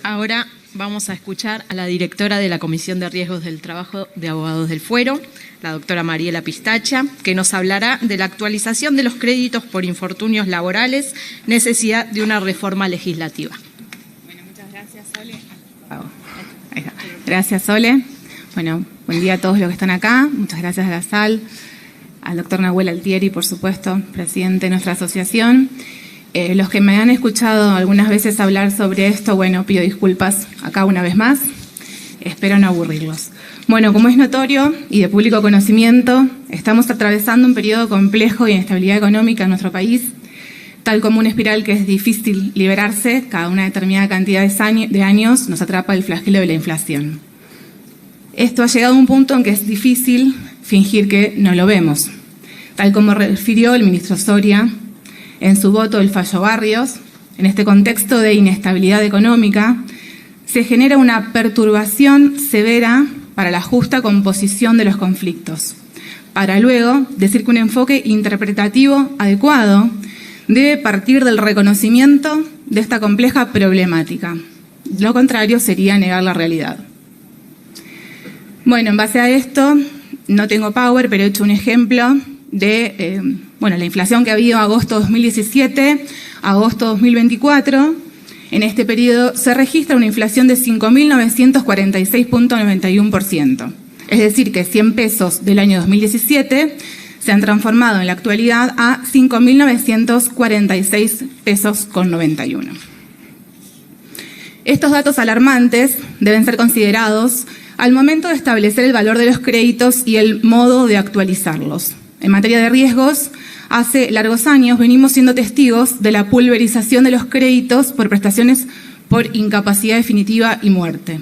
Ahora vamos a escuchar a la directora de la Comisión de Riesgos del Trabajo de Abogados del Fuero, la doctora Mariela Pistacha, que nos hablará de la actualización de los créditos por infortunios laborales, necesidad de una reforma legislativa. Bueno, muchas gracias, Sole. Ahí está. Gracias, Sole. Bueno, buen día a todos los que están acá. Muchas gracias a la SAL, al doctor Nahuel Altieri, por supuesto, presidente de nuestra asociación. Los que me han escuchado algunas veces hablar sobre esto, bueno, pido disculpas acá una vez más. Espero no aburrirlos. Bueno, como es notorio y de público conocimiento, estamos atravesando un periodo complejo de inestabilidad económica en nuestro país, tal como una espiral que es difícil liberarse. Cada una determinada cantidad de años nos atrapa el flagelo de la inflación. Esto ha llegado a un punto en que es difícil fingir que no lo vemos, tal como refirió el ministro Soria en su voto del fallo Barrios. En este contexto de inestabilidad económica se genera una perturbación severa para la justa composición de los conflictos, para luego decir que un enfoque interpretativo adecuado debe partir del reconocimiento de esta compleja problemática. Lo contrario sería negar la realidad. Bueno, en base a esto, no tengo power, pero he hecho un ejemplo de la inflación que ha habido agosto 2017, agosto 2024. En este periodo se registra una inflación de 5.946.91%. Es decir, que 100 pesos del año 2017 se han transformado en la actualidad a 5.946 pesos con 91. Estos datos alarmantes deben ser considerados al momento de establecer el valor de los créditos y el modo de actualizarlos. En materia de riesgos, hace largos años venimos siendo testigos de la pulverización de los créditos por prestaciones por incapacidad definitiva y muerte.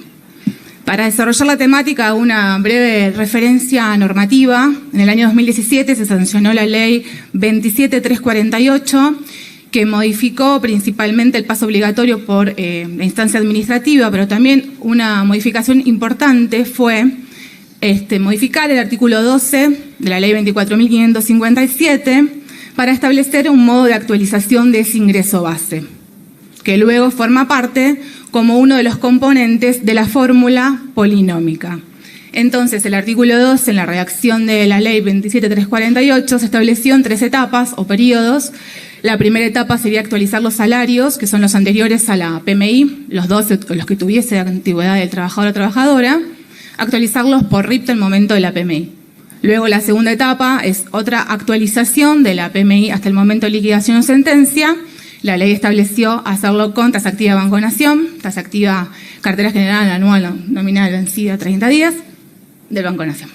Para desarrollar la temática, hago una breve referencia normativa. En el año 2017 se sancionó la ley 27348, que modificó principalmente el paso obligatorio por la instancia administrativa, pero también una modificación importante fue modificar el artículo 12 de la ley 24.557 para establecer un modo de actualización de ese ingreso base, que luego forma parte como uno de los componentes de la fórmula polinómica. Entonces, el artículo 12, en la redacción de la ley 27348, se estableció en 3 etapas o periodos. La primera etapa sería actualizar los salarios, que son los anteriores a la PMI, los que tuviese antigüedad del trabajador o trabajadora, actualizarlos por RIPTE en el momento de la PMI. Luego la segunda etapa es otra actualización de la PMI hasta el momento de liquidación o sentencia. La ley estableció hacerlo con tasa activa Banco Nación, tasa activa cartera general anual nominal vencida 30 días del Banco Nación.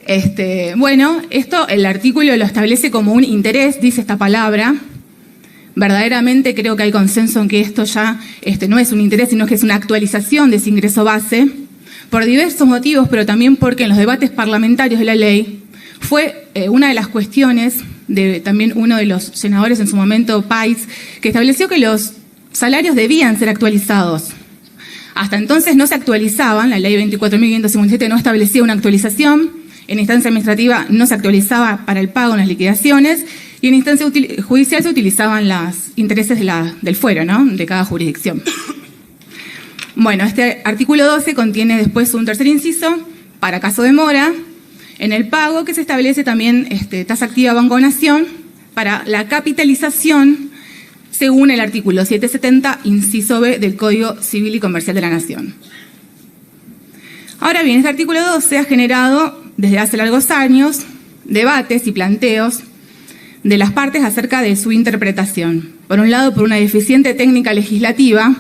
Esto el artículo lo establece como un interés, dice esta palabra. Verdaderamente creo que hay consenso en que esto ya no es un interés, sino que es una actualización de ese ingreso base, por diversos motivos, pero también porque en los debates parlamentarios de la ley fue una de las cuestiones de también uno de los senadores en su momento, Pais, que estableció que los salarios debían ser actualizados. Hasta entonces no se actualizaban, la ley 24.557 no establecía una actualización, en instancia administrativa no se actualizaba para el pago en las liquidaciones y en instancia judicial se utilizaban los intereses del fuero, ¿no?, de cada jurisdicción. Bueno, este artículo 12 contiene después un tercer inciso para caso de mora en el pago, que se establece también tasa activa Banco Nación para la capitalización según el artículo 770, inciso B del Código Civil y Comercial de la Nación. Ahora bien, este artículo 12 ha generado desde hace largos años debates y planteos de las partes acerca de su interpretación. Por un lado, por una deficiente técnica legislativa,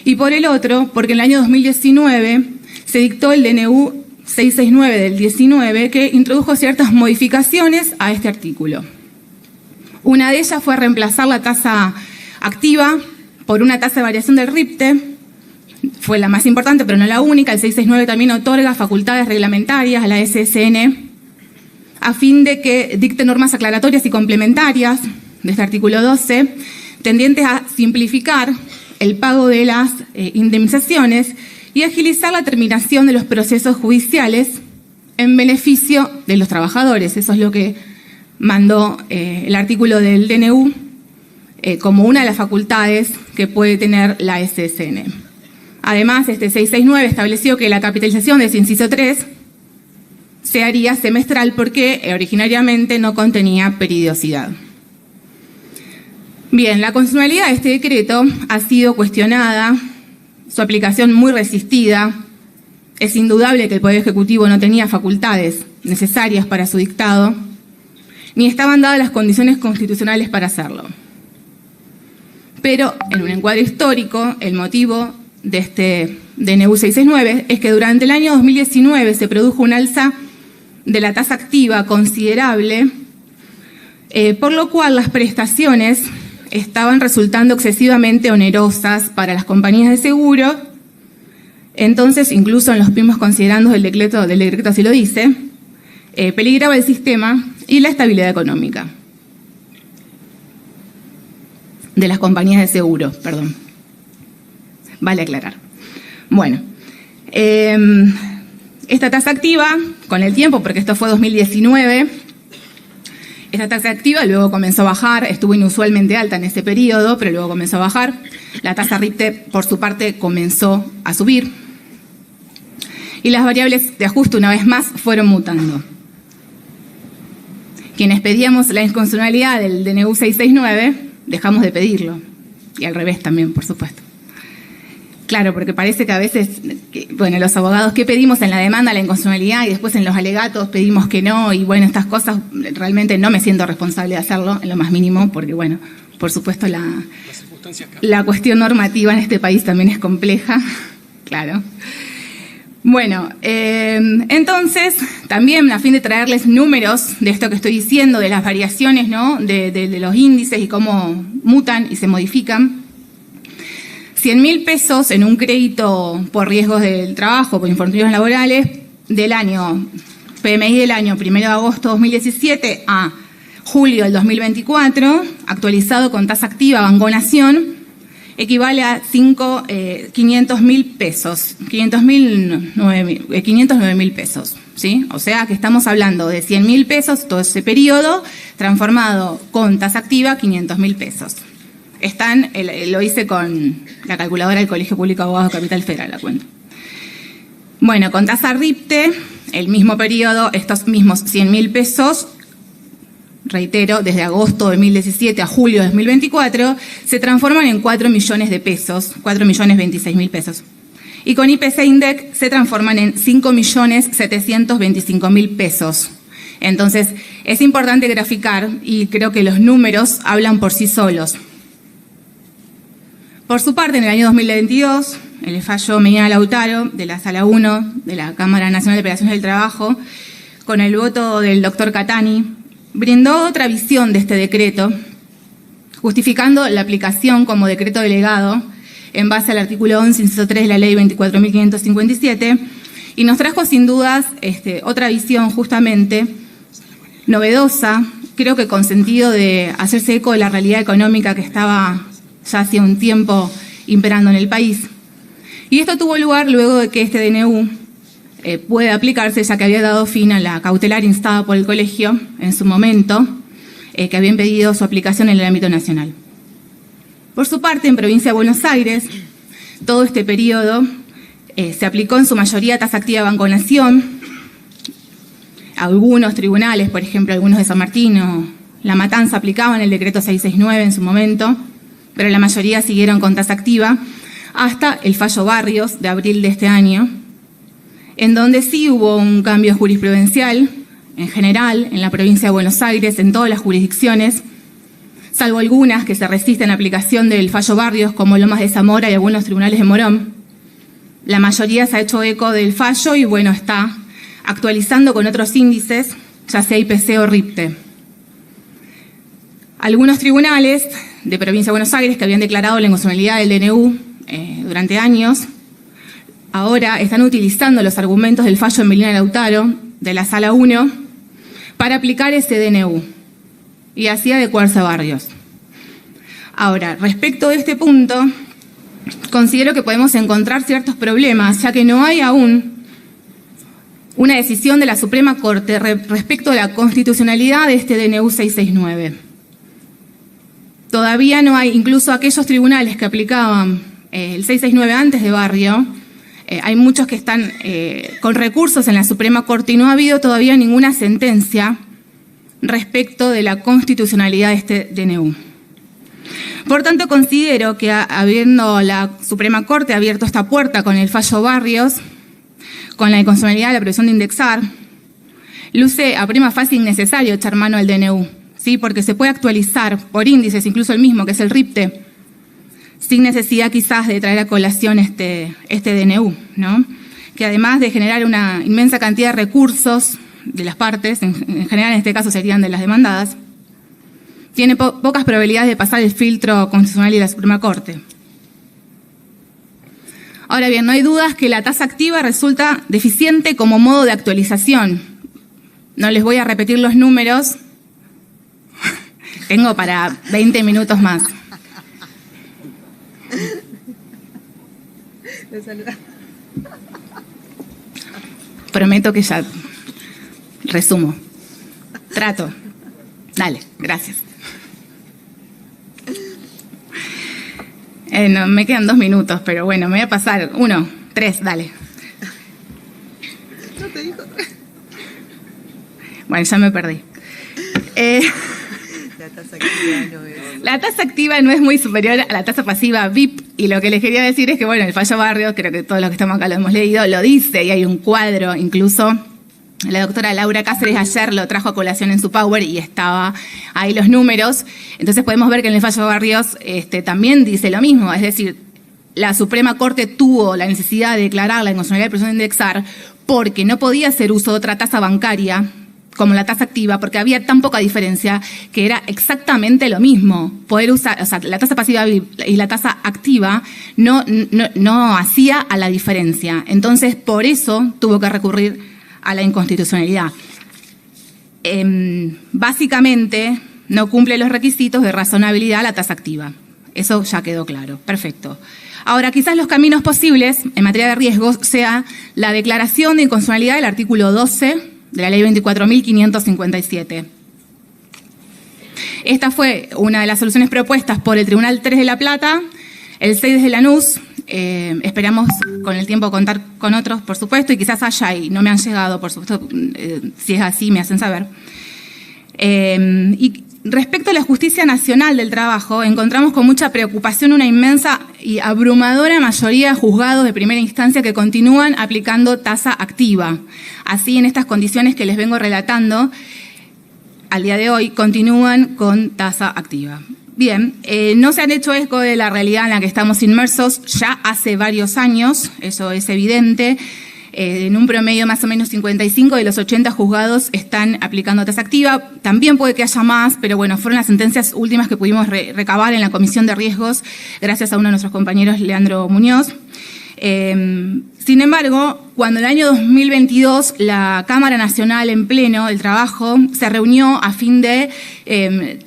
y por el otro, porque en el año 2019 se dictó el DNU 669 del 19, que introdujo ciertas modificaciones a este artículo. Una de ellas fue reemplazar la tasa activa por una tasa de variación del RIPTE. Fue la más importante, pero no la única. El 669 también otorga facultades reglamentarias a la SSN a fin de que dicte normas aclaratorias y complementarias de este artículo 12, tendientes a simplificar el pago de las indemnizaciones y agilizar la terminación de los procesos judiciales en beneficio de los trabajadores. Eso es lo que mandó el artículo del DNU como una de las facultades que puede tener la SSN. Además, este 669 estableció que la capitalización de ese inciso 3 se haría semestral porque originariamente no contenía periodicidad. Bien, la constitucionalidad de este decreto ha sido cuestionada, su aplicación muy resistida. Es indudable que el Poder Ejecutivo no tenía facultades necesarias para su dictado, ni estaban dadas las condiciones constitucionales para hacerlo. Pero en un encuadre histórico, el motivo de este DNU 669 es que durante el año 2019 se produjo un alza de la tasa activa considerable, por lo cual las prestaciones estaban resultando excesivamente onerosas para las compañías de seguro. Entonces, incluso en los mismos considerandos del decreto así lo dice, peligraba el sistema y la estabilidad económica de las compañías de seguro, perdón. Vale aclarar. Bueno, esta tasa activa, con el tiempo, porque esto fue 2019, esta tasa activa luego comenzó a bajar, estuvo inusualmente alta en ese periodo, pero luego comenzó a bajar. La tasa RIPTE, por su parte, comenzó a subir. Y las variables de ajuste, una vez más, fueron mutando. Quienes pedíamos la inconstitucionalidad del DNU 669, dejamos de pedirlo. Y al revés también, por supuesto. Claro, porque parece que a veces, bueno, los abogados, ¿qué pedimos en la demanda? La inconstitucionalidad, y después en los alegatos pedimos que no, y bueno, estas cosas realmente no me siento responsable de hacerlo en lo más mínimo, porque bueno, por supuesto la cuestión normativa en este país también es compleja, claro. Bueno, entonces, también a fin de traerles números de esto que estoy diciendo, de las variaciones, ¿no?, de los índices y cómo mutan y se modifican, 100.000 pesos en un crédito por riesgos del trabajo, por infortunios laborales, del año, PMI del año 1 de agosto de 2017 a julio del 2024, actualizado con tasa activa Banco Nación, equivale a 500.000 pesos, 509.000 pesos, ¿sí? O sea que estamos hablando de 100.000 pesos todo ese periodo, transformado con tasa activa 500.000 pesos. Lo hice con la calculadora del Colegio Público de Abogados de Capital Federal, la cuento. Bueno, con tasa RIPTE, el mismo periodo, estos mismos 100.000 pesos, reitero, desde agosto de 2017 a julio de 2024, se transforman en 4 millones de pesos, 4.026.000 pesos. Y con IPC Index se transforman en 5.725.000 pesos. Entonces, es importante graficar, y creo que los números hablan por sí solos. Por su parte, en el año 2022, el fallo Medina Lautaro de la Sala 1 de la Cámara Nacional de Operaciones del Trabajo, con el voto del doctor Catani, brindó otra visión de este decreto, justificando la aplicación como decreto delegado en base al artículo 11, inciso 3 de la Ley 24.557, y nos trajo sin dudas otra visión justamente novedosa, creo que con sentido de hacerse eco de la realidad económica que estaba ya hacía un tiempo imperando en el país. Y esto tuvo lugar luego de que este DNU pueda aplicarse, ya que había dado fin a la cautelar instada por el colegio en su momento, que habían pedido su aplicación en el ámbito nacional. Por su parte, en Provincia de Buenos Aires, todo este periodo se aplicó en su mayoría tasa activa Banco Nación. Algunos tribunales, por ejemplo, algunos de San Martín o La Matanza, aplicaban el decreto 669 en su momento, pero la mayoría siguieron con tasa activa hasta el fallo Barrios de abril de este año, en donde sí hubo un cambio jurisprudencial en general en la provincia de Buenos Aires, en todas las jurisdicciones, salvo algunas que se resisten a la aplicación del fallo Barrios, como Lomas de Zamora y algunos tribunales de Morón. La mayoría se ha hecho eco del fallo y, bueno, está actualizando con otros índices, ya sea IPC o RIPTE. Algunos tribunales de Provincia de Buenos Aires que habían declarado la inconstitucionalidad del DNU durante años, ahora están utilizando los argumentos del fallo de Medina Lautaro de la Sala 1 para aplicar ese DNU y así adecuarse a Barrios. Ahora, respecto de este punto, considero que podemos encontrar ciertos problemas, ya que no hay aún una decisión de la Suprema Corte respecto a la constitucionalidad de este DNU 669. Todavía no hay, incluso aquellos tribunales que aplicaban el 669 antes de barrio, hay muchos que están con recursos en la Suprema Corte y no ha habido todavía ninguna sentencia respecto de la constitucionalidad de este DNU. Por tanto, considero que habiendo la Suprema Corte abierto esta puerta con el fallo Barrios, con la inconstitucionalidad de la previsión de indexar, luce a prima facie innecesario echar mano al DNU, ¿sí? Porque se puede actualizar por índices, incluso el mismo, que es el RIPTE, sin necesidad quizás de traer a colación este DNU, ¿no? Que además de generar una inmensa cantidad de recursos de las partes, en general en este caso serían de las demandadas, tiene pocas probabilidades de pasar el filtro constitucional de la Suprema Corte. Ahora bien, no hay dudas que la tasa activa resulta deficiente como modo de actualización. No les voy a repetir los números, tengo para 20 minutos más. Prometo que ya resumo. Trato. Dale, gracias. No, me quedan 2 minutos, pero bueno, me voy a pasar 1, 3, dale. No te dijo 3. Bueno, ya me perdí. La tasa activa no es. La tasa activa no es muy superior a la tasa pasiva VIP, y lo que les quería decir es que, bueno, el fallo Barrios, creo que todos los que estamos acá lo hemos leído, lo dice, y hay un cuadro, incluso la doctora Laura Cáceres ayer lo trajo a colación en su Power y estaba ahí los números. Entonces podemos ver que en el fallo Barrios también dice lo mismo, es decir, la Suprema Corte tuvo la necesidad de declarar la inconstitucionalidad de previsión de indexar porque no podía hacer uso de otra tasa bancaria como la tasa activa, porque había tan poca diferencia que era exactamente lo mismo. Poder usar, o sea, la tasa pasiva y la tasa activa no hacía a la diferencia. Entonces, por eso tuvo que recurrir a la inconstitucionalidad. Básicamente, no cumple los requisitos de razonabilidad la tasa activa. Eso ya quedó claro. Perfecto. Ahora, quizás los caminos posibles en materia de riesgos sea la declaración de inconstitucionalidad del artículo 12 de la ley 24.557. Esta fue una de las soluciones propuestas por el Tribunal 3 de La Plata, el 6 desde Lanús. Esperamos con el tiempo contar con otros, por supuesto, y quizás haya y no me han llegado, por supuesto, si es así me hacen saber. Y respecto a la Justicia Nacional del Trabajo, encontramos con mucha preocupación una inmensa y abrumadora mayoría de juzgados de primera instancia que continúan aplicando tasa activa. Así, en estas condiciones que les vengo relatando, al día de hoy, continúan con tasa activa. Bien, no se han hecho eco de la realidad en la que estamos inmersos ya hace varios años, eso es evidente. En un promedio más o menos 55 de los 80 juzgados están aplicando tasa activa. También puede que haya más, pero bueno, fueron las sentencias últimas que pudimos recabar en la Comisión de Riesgos, gracias a uno de nuestros compañeros, Leandro Muñoz. Sin embargo, cuando en el año 2022 la Cámara Nacional en pleno del Trabajo se reunió a fin de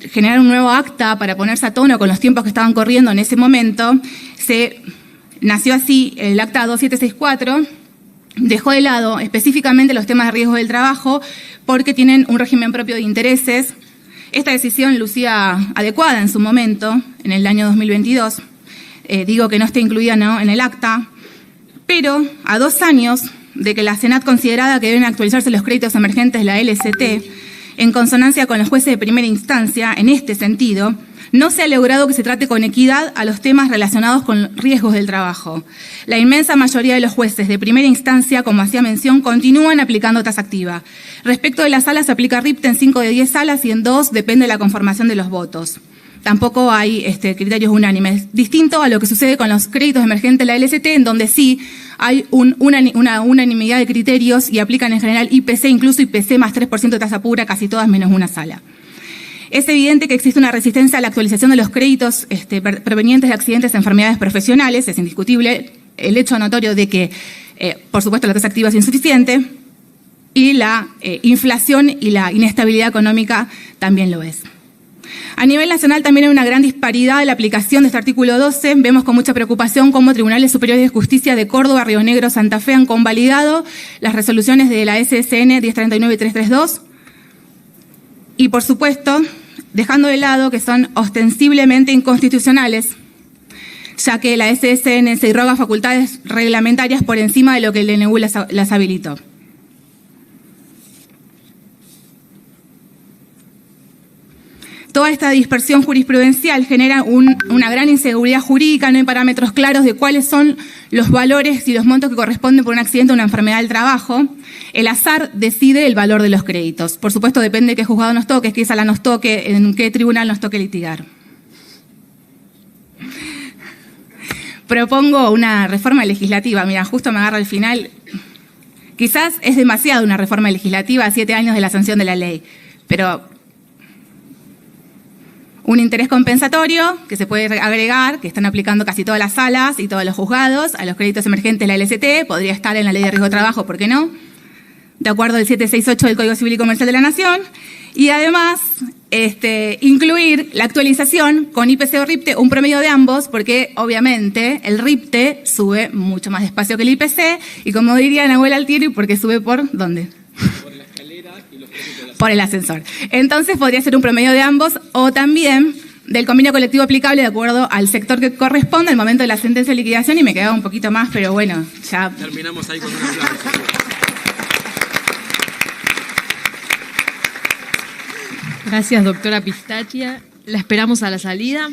generar un nuevo acta para ponerse a tono con los tiempos que estaban corriendo en ese momento, nació así el acta 2764, dejó de lado específicamente los temas de riesgo del trabajo porque tienen un régimen propio de intereses. Esta decisión lucía adecuada en su momento, en el año 2022. Digo que no esté incluida en el acta, pero a 2 años de que la Senat considerara que deben actualizarse los créditos emergentes de la LST, en consonancia con los jueces de primera instancia, en este sentido, no se ha logrado que se trate con equidad a los temas relacionados con riesgos del trabajo. La inmensa mayoría de los jueces de primera instancia, como hacía mención, continúan aplicando tasa activa. Respecto de las salas, se aplica RIPTE en 5 de 10 salas y en 2 depende de la conformación de los votos. Tampoco hay criterios unánimes. Distinto a lo que sucede con los créditos emergentes de la LST, en donde sí hay una unanimidad de criterios y aplican en general IPC, incluso IPC más 3% de tasa pura, casi todas menos una sala. Es evidente que existe una resistencia a la actualización de los créditos provenientes de accidentes y enfermedades profesionales. Es indiscutible el hecho notorio de que, por supuesto, la tasa activa es insuficiente y la inflación y la inestabilidad económica también lo es. A nivel nacional también hay una gran disparidad en la aplicación de este artículo 12. Vemos con mucha preocupación cómo tribunales superiores de justicia de Córdoba, Río Negro, Santa Fe han convalidado las resoluciones de la SSN 1039 y 332. Y, por supuesto, dejando de lado que son ostensiblemente inconstitucionales, ya que la SSN se irroga facultades reglamentarias por encima de lo que el DNU las habilitó. Toda esta dispersión jurisprudencial genera una gran inseguridad jurídica, no hay parámetros claros de cuáles son los valores y los montos que corresponden por un accidente o una enfermedad del trabajo. El azar decide el valor de los créditos. Por supuesto, depende de qué juzgado nos toque, qué sala nos toque, en qué tribunal nos toque litigar. Propongo una reforma legislativa. Mira, justo me agarro al final. Quizás es demasiado una reforma legislativa a 7 años de la sanción de la ley, pero un interés compensatorio que se puede agregar, que están aplicando casi todas las salas y todos los juzgados a los créditos emergentes de la LST, podría estar en la Ley de Riesgo de Trabajo, ¿por qué no? De acuerdo al 768 del Código Civil y Comercial de la Nación. Y además, incluir la actualización con IPC o RIPTE, un promedio de ambos, porque obviamente el RIPTE sube mucho más despacio que el IPC, y como diría Nahuel Altieri, porque sube ¿por dónde? Por el ascensor. Entonces podría ser un promedio de ambos o también del convenio colectivo aplicable de acuerdo al sector que corresponde al momento de la sentencia de liquidación, y me quedaba un poquito más, pero bueno, ya... Terminamos ahí con un aplauso. Gracias, doctora Pistaccia. La esperamos a la salida.